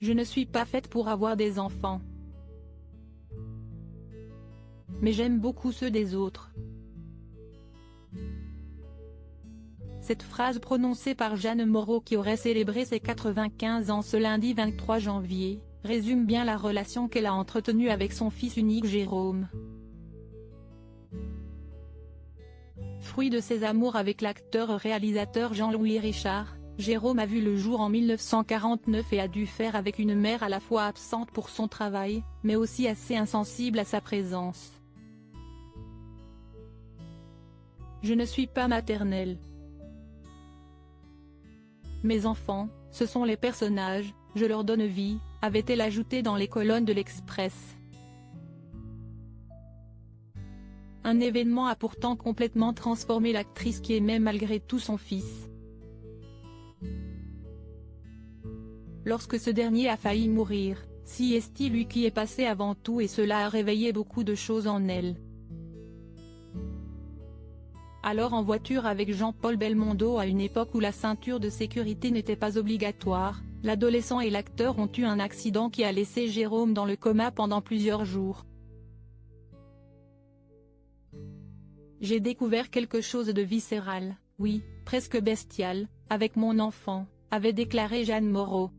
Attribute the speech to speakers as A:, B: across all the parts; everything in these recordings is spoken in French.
A: Je ne suis pas faite pour avoir des enfants. Mais j'aime beaucoup ceux des autres. Cette phrase prononcée par Jeanne Moreau, qui aurait célébré ses 95 ans ce lundi 23 janvier, résume bien la relation qu'elle a entretenue avec son fils unique Jérôme. Fruit de ses amours avec l'acteur-réalisateur Jean-Louis Richard, Jérôme a vu le jour en 1949 et a dû faire avec une mère à la fois absente pour son travail, mais aussi assez insensible à sa présence. Je ne suis pas maternelle. Mes enfants, ce sont les personnages, je leur donne vie, avait-elle ajouté dans les colonnes de l'Express. Un événement a pourtant complètement transformé l'actrice qui aimait malgré tout son fils. Lorsque ce dernier a failli mourir, si est-il lui qui est passé avant tout, et cela a réveillé beaucoup de choses en elle. Alors en voiture avec Jean-Paul Belmondo à une époque où la ceinture de sécurité n'était pas obligatoire, l'adolescent et l'acteur ont eu un accident qui a laissé Jérôme dans le coma pendant plusieurs jours. J'ai découvert quelque chose de viscéral, oui, presque bestial, avec mon enfant, avait déclaré Jeanne Moreau.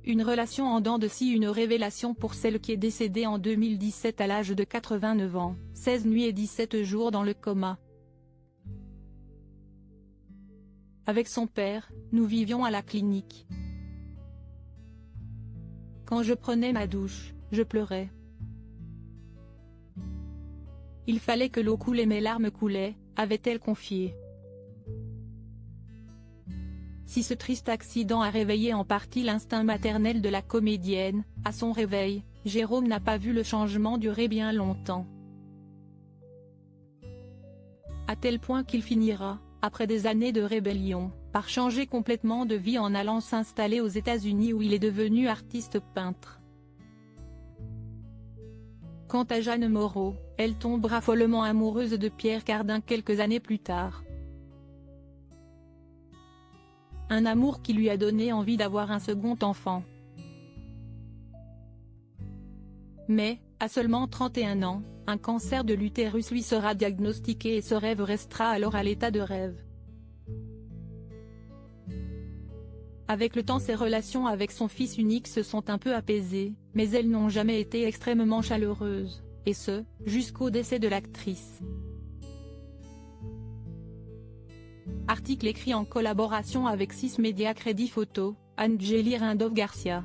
A: Une relation en dents de scie, une révélation pour celle qui est décédée en 2017 à l'âge de 89 ans, 16 nuits et 17 jours dans le coma. Avec son père, nous vivions à la clinique. Quand je prenais ma douche, je pleurais. Il fallait que l'eau coule et mes larmes coulaient, avait-elle confié. Si ce triste accident a réveillé en partie l'instinct maternel de la comédienne, à son réveil, Jérôme n'a pas vu le changement durer bien longtemps. À tel point qu'il finira, après des années de rébellion, par changer complètement de vie en allant s'installer aux États-Unis où il est devenu artiste peintre. Quant à Jeanne Moreau, elle tombera follement amoureuse de Pierre Cardin quelques années plus tard. Un amour qui lui a donné envie d'avoir un second enfant. Mais, à seulement 31 ans, un cancer de l'utérus lui sera diagnostiqué et ce rêve restera alors à l'état de rêve. Avec le temps, ses relations avec son fils unique se sont un peu apaisées, mais elles n'ont jamais été extrêmement chaleureuses, et ce, jusqu'au décès de l'actrice. Article écrit en collaboration avec 6 Médias Crédit Photo, Anne-Gélie Rindov Garcia.